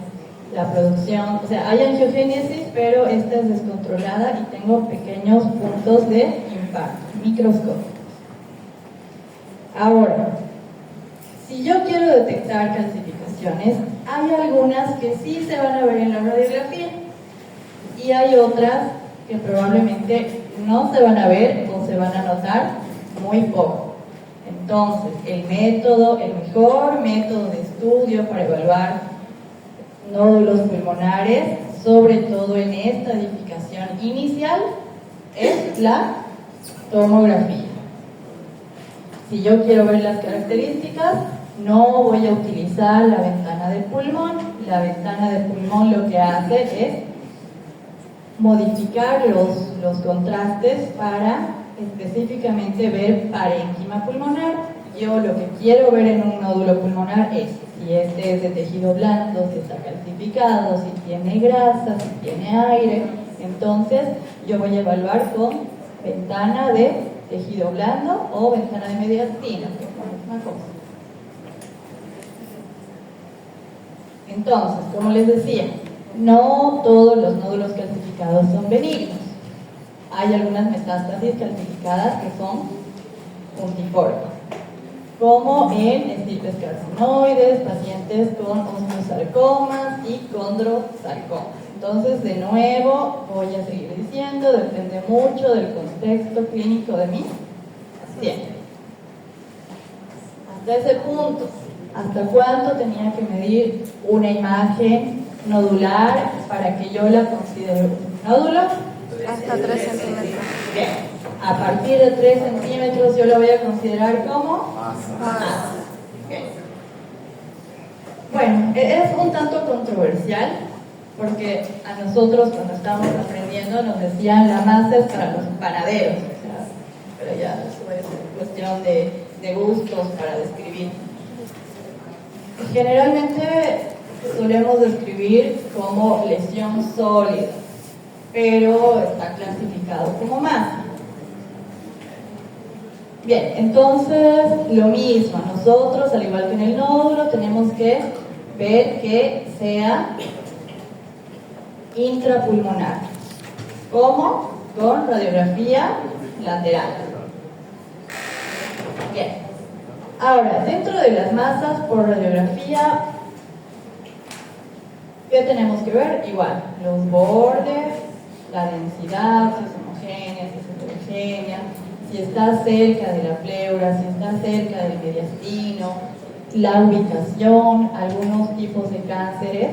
S2: la producción, o sea, hay angiogénesis, pero esta es descontrolada y tengo pequeños puntos de impacto, microscópicos. Ahora, si yo quiero detectar calcificaciones, hay algunas que sí se van a ver en la radiografía y hay otras que probablemente no se van a ver o se van a notar muy poco. Entonces, el mejor método de estudio para evaluar nódulos pulmonares, sobre todo en esta edificación inicial, es la tomografía. Si yo quiero ver las características, no voy a utilizar la ventana del pulmón. La ventana del pulmón lo que hace es modificar los contrastes para específicamente ver parénquima pulmonar. Yo lo que quiero ver en un nódulo pulmonar es si este es de tejido blando, si está calcificado, si tiene grasa, si tiene aire. Entonces yo voy a evaluar con ventana de tejido blando o ventana de mediastina, que es la misma cosa. Entonces, como les decía, no todos los nódulos calcificados son benignos. Hay algunas metástasis calcificadas que son puntiformes, como en estirpes carcinoides, pacientes con osteosarcomas y condrosarcomas. Entonces, de nuevo, voy a seguir diciendo, depende mucho del contexto clínico de mi paciente. Hasta ese punto, ¿hasta cuánto tenía que medir una imagen nodular para que yo la considere un nódulo?
S4: Hasta 3 centímetros.
S2: Bien, a partir de 3 centímetros yo la voy a considerar como masa. Bien. Bueno, es un tanto controversial porque a nosotros cuando estábamos aprendiendo nos decían la masa es para los panaderos, o sea, pero ya eso es cuestión de gustos para describir. Generalmente solemos describir como lesión sólida, pero está clasificado como masa. Bien, entonces lo mismo, nosotros al igual que en el nódulo tenemos que ver que sea intrapulmonar. ¿Cómo? Con radiografía lateral. Bien. Ahora, dentro de las masas por radiografía, ¿qué tenemos que ver? Igual, los bordes, la densidad, si es homogénea, si es heterogénea, si está cerca de la pleura, si está cerca del mediastino, la ubicación. Algunos tipos de cánceres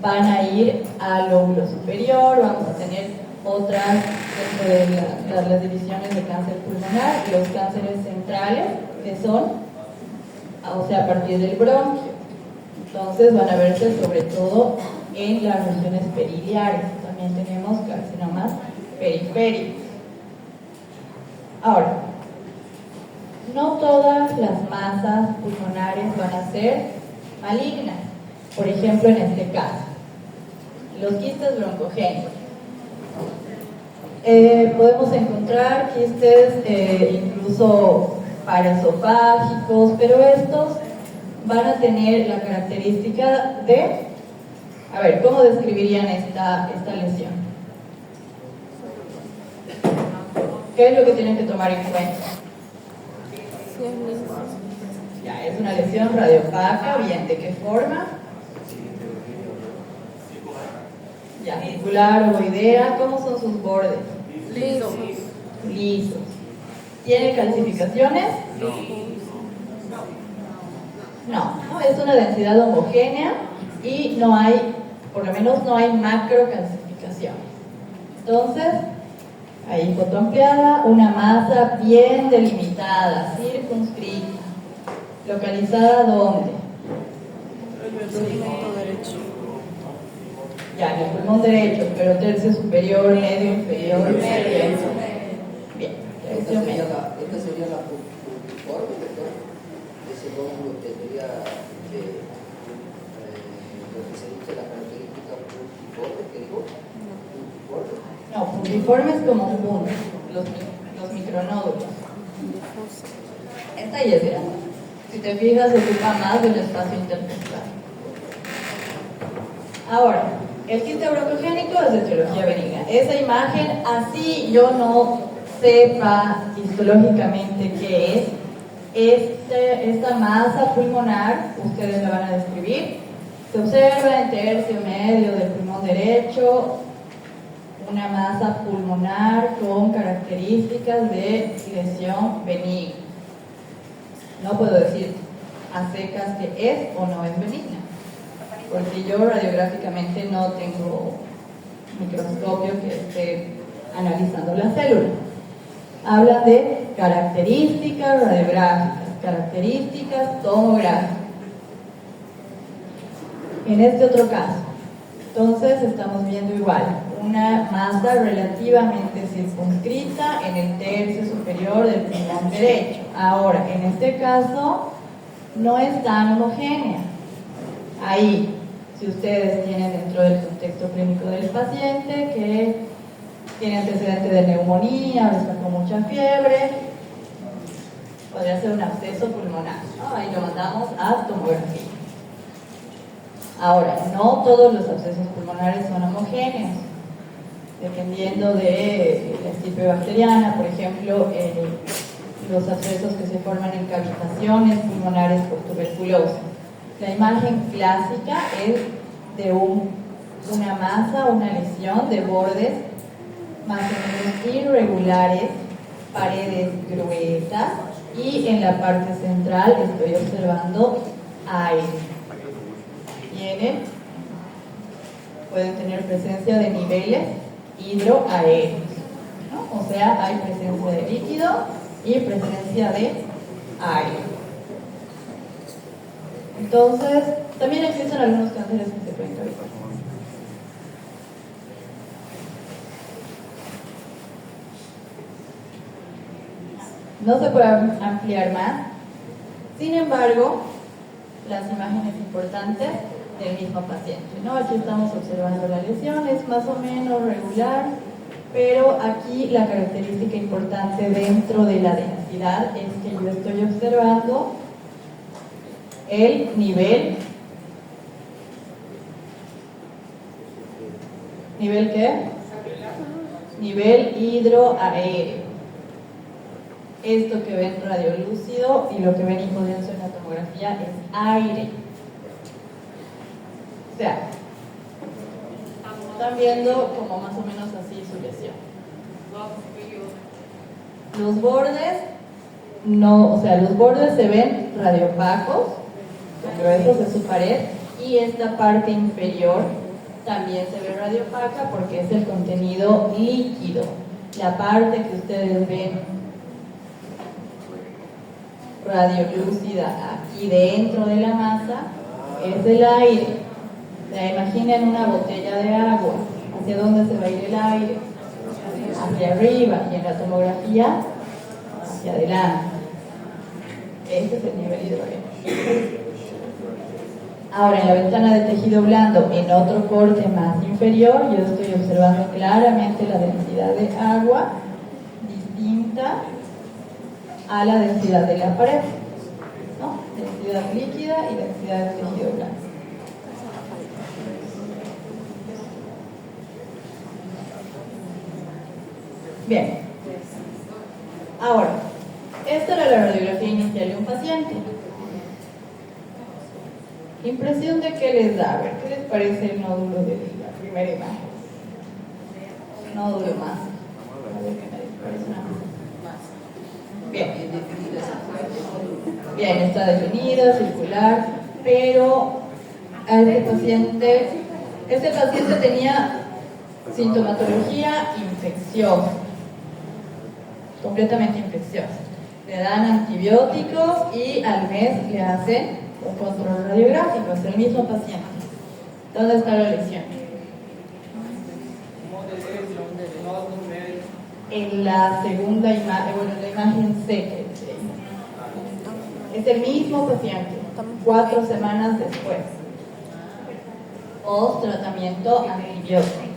S2: van a ir al lóbulo superior, vamos a tener otras dentro de las divisiones de cáncer pulmonar, los cánceres centrales, que son, o sea, a partir del bronquio. Entonces van a verse sobre todo en las regiones periliares. También tenemos carcinomas periféricos. Ahora, no todas las masas pulmonares van a ser malignas. Por ejemplo, en este caso, los quistes broncogénicos. Podemos encontrar quistes incluso paraesofágicos, pero estos van a tener la característica de, a ver, ¿cómo describirían esta lesión? ¿Qué es lo que tienen que tomar en cuenta?
S4: Sí, es liso.
S2: Ya, es una lesión radiopaca, bien, ¿de qué forma? Ya, circular, ovoidea. ¿Cómo son sus bordes?
S4: Lisos.
S2: Lisos. ¿Tiene calcificaciones? No, es una densidad homogénea y no hay, por lo menos no hay macrocalcificaciones. Entonces, ahí foto ampliada, una masa bien delimitada, circunscrita. ¿Localizada dónde?
S6: Segmento derecho.
S2: Ya, en el pulmón derecho, pero tercio superior, medio, inferior, medio. Bien, tercio medio.
S5: Esta sería la puntiforme, ¿verdad? Ese lóbulo tendría lo que se dice la característica puntiforme, ¿qué digo? Puntiforme.
S2: No, puntiforme es como un punto, los micronódulos.
S6: Difusa.
S2: Esta ya es grande. Si te fijas, ocupa más del espacio intertextual. Ahora, el quiste broncogénico es de etiología benigna. Esa imagen, así yo no sepa histológicamente qué es, esta masa pulmonar, ustedes la van a describir. Se observa en tercio medio del pulmón derecho una masa pulmonar con características de lesión benigna. No puedo decir a secas que es o no es benigna, porque yo radiográficamente no tengo microscopio que esté analizando la célula. Habla de características radiográficas, características tomográficas. En este otro caso, entonces estamos viendo igual, una masa relativamente circunscrita en el tercio superior del pulmón derecho. Ahora, en este caso, no es tan homogénea. Ahí, si ustedes tienen dentro del contexto clínico del paciente que tiene antecedente de neumonía o está con mucha fiebre, podría ser un absceso pulmonar, ¿no? Ahí lo mandamos a tomografía. Ahora, no todos los abscesos pulmonares son homogéneos, dependiendo de la estirpe bacteriana. Por ejemplo, los abscesos que se forman en cavitaciones pulmonares por tuberculosis. La imagen clásica es de una masa, una lesión de bordes más o menos irregulares, paredes gruesas, y en la parte central estoy observando aire. Pueden tener presencia de niveles hidroaéreos, ¿no? O sea, hay presencia de líquido y presencia de aire. Entonces, también existen algunos cánceres que se pueden cavitar. No se puede ampliar más. Sin embargo, las imágenes importantes del mismo paciente, ¿no? Aquí estamos observando la lesión, es más o menos regular, pero aquí la característica importante dentro de la densidad es que yo estoy observando el nivel. ¿Nivel qué? Nivel hidroaéreo. Esto que ven radiolúcido y lo que ven hipodenso en la tomografía es aire. O sea, están viendo como más o menos así su lesión. Los bordes no, o sea, los bordes se ven radiopacos, gruesos de su pared, y esta parte inferior también se ve radiopaca porque es el contenido líquido. La parte que ustedes ven radiolúcida aquí dentro de la masa es el aire. O sea, imaginen una botella de agua. ¿Hacia dónde se va a ir el aire? Hacia arriba, y en la tomografía hacia adelante. Este es el nivel hidroaéreo. Ahora, en la ventana de tejido blando, en otro corte más inferior, yo estoy observando claramente la densidad de agua distinta a la densidad de la pared, ¿no? Densidad líquida y densidad de tejido blando. Bien. Ahora, esta era la radiografía inicial de un paciente. Impresión de qué les da. A ver, ¿qué les parece el nódulo de la primera imagen? Nódulo más. A ver, ¿qué me parece una masa? Bien. Bien, está definida, circular, pero a este paciente tenía Sintomatología infecciosa, completamente infecciosa. Le dan antibióticos y al mes le hacen un control radiográfico, es el mismo paciente. ¿Dónde está la lesión? En la segunda imagen, bueno, en la imagen C. Es el mismo paciente, 4 semanas después. Post tratamiento antibiótico.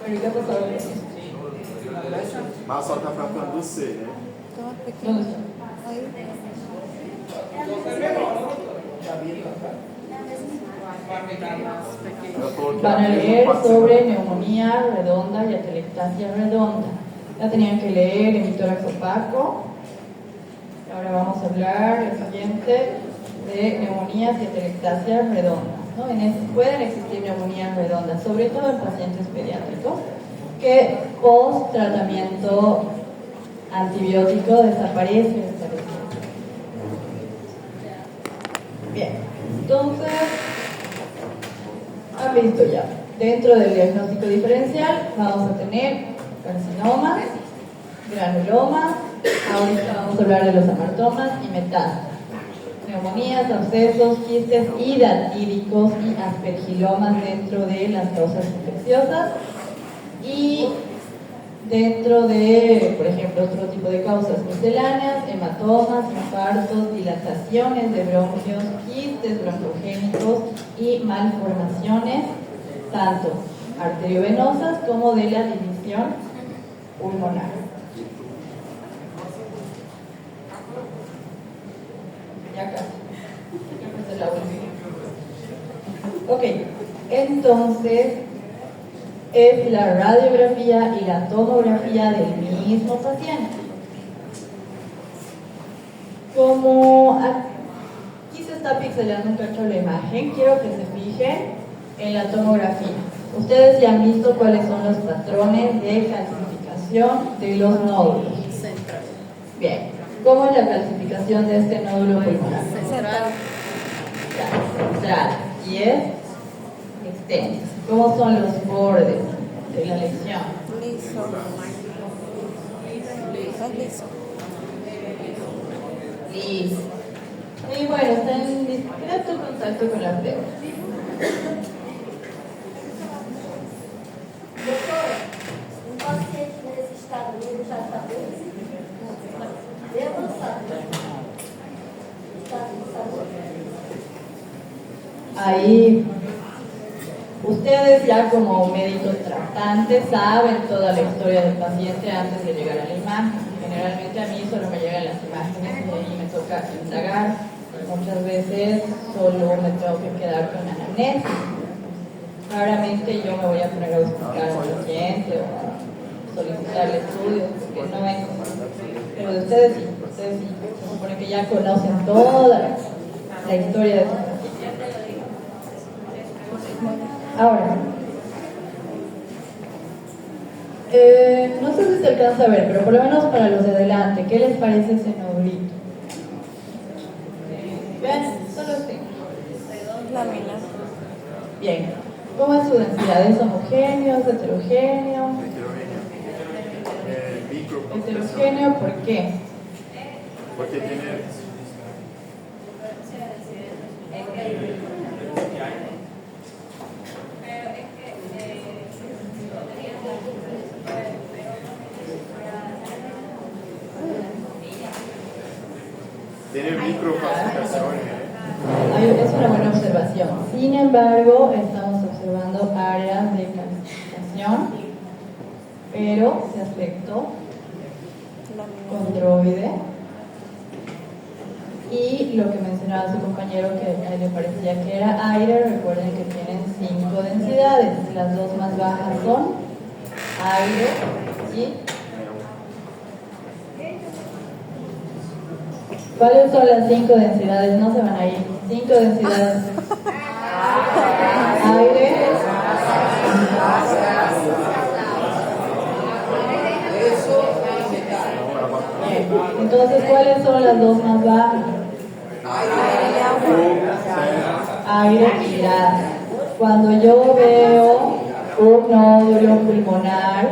S2: Pero ¿qué pasó?
S3: Mas só tá faltando C, né?
S6: Está más pequeño.
S2: ¿Dónde está?
S6: Ahí.
S3: Eu coloquei
S2: Van a
S3: mesmo
S2: leer
S3: 4
S2: sobre
S3: semanas.
S2: neumonía redonda y atelectasia redonda. Ya tenían que leer hemitórax opaco. Ahora vamos a hablar el siguiente de neumonías y atelectasias redondas, ¿no? Pueden existir neumonías redondas, sobre todo en pacientes pediátricos, que post tratamiento antibiótico desaparece esta lesión. Bien, entonces han visto ya, dentro del diagnóstico diferencial vamos a tener carcinomas, granulomas, ahorita vamos a hablar de los amartomas y metástasis, neumonías, abscesos, quistes hidratíricos y aspergilomas dentro de las causas infecciosas y dentro de, por ejemplo, otro tipo de causas misceláneas, hematomas, infartos, dilataciones de bronquios, quistes broncogenitous y malformaciones, tanto arteriovenosas como de la división pulmonar. Ya casi. Esta es la última. Ok, entonces es la radiografía y la tomografía del mismo paciente. Como aquí se está pixelando un cacho la imagen, quiero que se fijen en la tomografía. Ustedes ya han visto cuáles son los patrones de calcificación de los nódulos. Bien, ¿cómo es la calcificación de este nódulo pulmonar?
S6: Central.
S2: Ya, central. Y es extensa. ¿Cómo son los bordes de la lesión?
S6: Liso. Es liso.
S2: Listo. Y bueno, está en discreto contacto con la pleura.
S8: Doutor, um paciente nesse estado ele já está bem avançado. Estado de saúde.
S2: Ahí, ustedes ya como médicos tratantes saben toda la historia del paciente antes de llegar a la imagen. Generalmente a mí solo me llegan las imágenes y ahí me toca indagar. Muchas veces solo me tengo que quedar con la anamnesis. Raramente yo me voy a poner a buscar al paciente o a solicitarle estudios, porque no es. Pero de ustedes sí, se supone que ya conocen toda la historia de su paciente. Ahora, no sé si se alcanza a ver, pero por lo menos para los de adelante, ¿qué les parece ese nodulito? ¿Ven? Solo así.
S6: Laminar.
S2: Bien. ¿Cómo es su densidad? ¿Es homogéneo? ¿Es heterogéneo?
S3: Micro.
S2: Heterogéneo, ¿por qué?
S3: Porque tiene. Tiene microcalcificaciones.
S2: Es una buena observación. Sin embargo, estamos observando áreas de calcificación, pero de aspecto condroide. Y lo que mencionaba su compañero, que le parecía que era aire, recuerden que tienen 5 densidades. Las dos más bajas son aire y... ¿Cuáles son las 5 densidades? No se van a ir. 5 densidades. Aire. Bien. Entonces, ¿cuáles son las dos más bajas? Aire y grasa. Cuando yo veo un nódulo pulmonar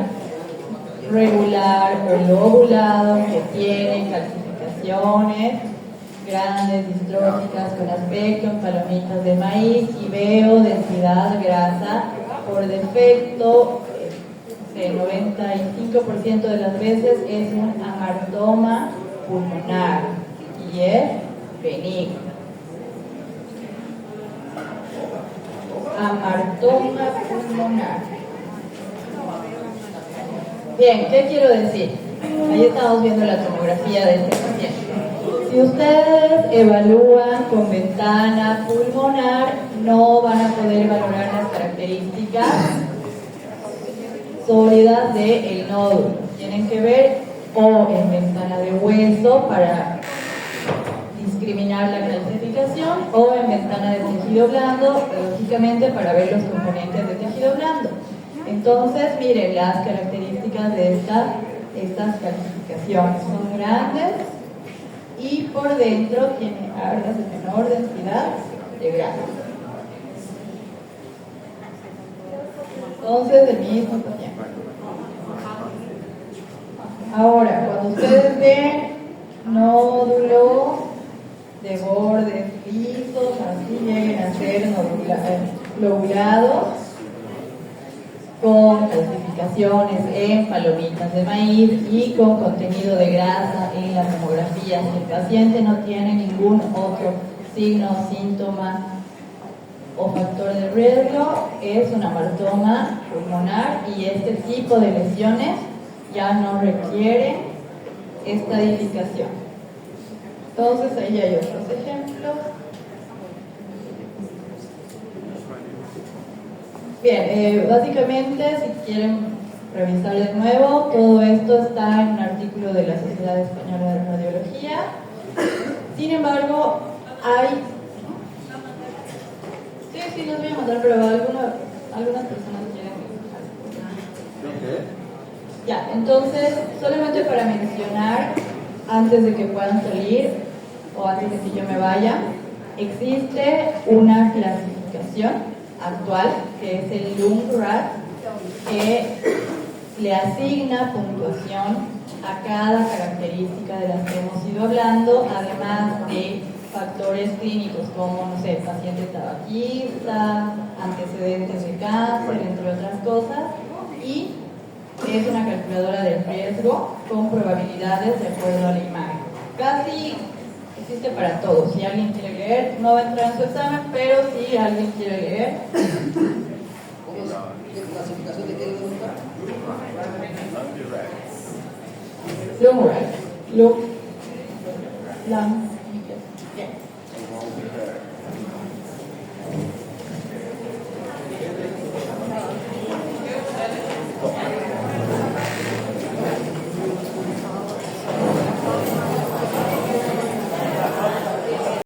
S2: regular o lobulado que tiene calcificaciones grandes, distróficas, con aspecto en palomitas de maíz, y veo densidad grasa, por defecto, el 95% de las veces es un amartoma pulmonar y es benigno. Amartoma pulmonar. Bien, ¿qué quiero decir? Ahí estamos viendo la tomografía de este paciente. Si ustedes evalúan con ventana pulmonar, no van a poder valorar las características sólidas del nódulo. Tienen que ver o en ventana de hueso para discriminar la calcificación, o en ventana de tejido blando, lógicamente para ver los componentes de tejido blando. Entonces, miren las características de estas calcificaciones. Son grandes y por dentro tiene áreas de menor densidad de grasa. Entonces, el mismo paciente. Ahora, cuando ustedes ven nódulos de bordes lisos, así lleguen a ser lobulados, con calcificaciones en palomitas de maíz y con contenido de grasa en la tomografía. Si el paciente no tiene ningún otro signo, síntoma o factor de riesgo, es un amartoma pulmonar, y este tipo de lesiones ya no requiere estadificación. Entonces, ahí hay otros ejemplos. Bien, básicamente, si quieren revisar de nuevo, todo esto está en un artículo de la Sociedad Española de Radiología. Sin embargo, hay... Sí, los voy a mandar, pero algunas personas quieren... Ya, entonces, solamente para mencionar, antes de que puedan salir, o antes de que yo me vaya, existe una clasificación actual, que es el LUMRAT, que le asigna puntuación a cada característica de las que hemos ido hablando, además de factores clínicos como, no sé, paciente tabaquista, antecedentes de cáncer, entre otras cosas, y es una calculadora del riesgo con probabilidades de acuerdo a la imagen. Casi existe para todos. Si alguien quiere leer, no va a entrar en su examen, pero si alguien quiere leer.
S5: ¿Qué clasificación te quieren preguntar?
S2: LUMRAT.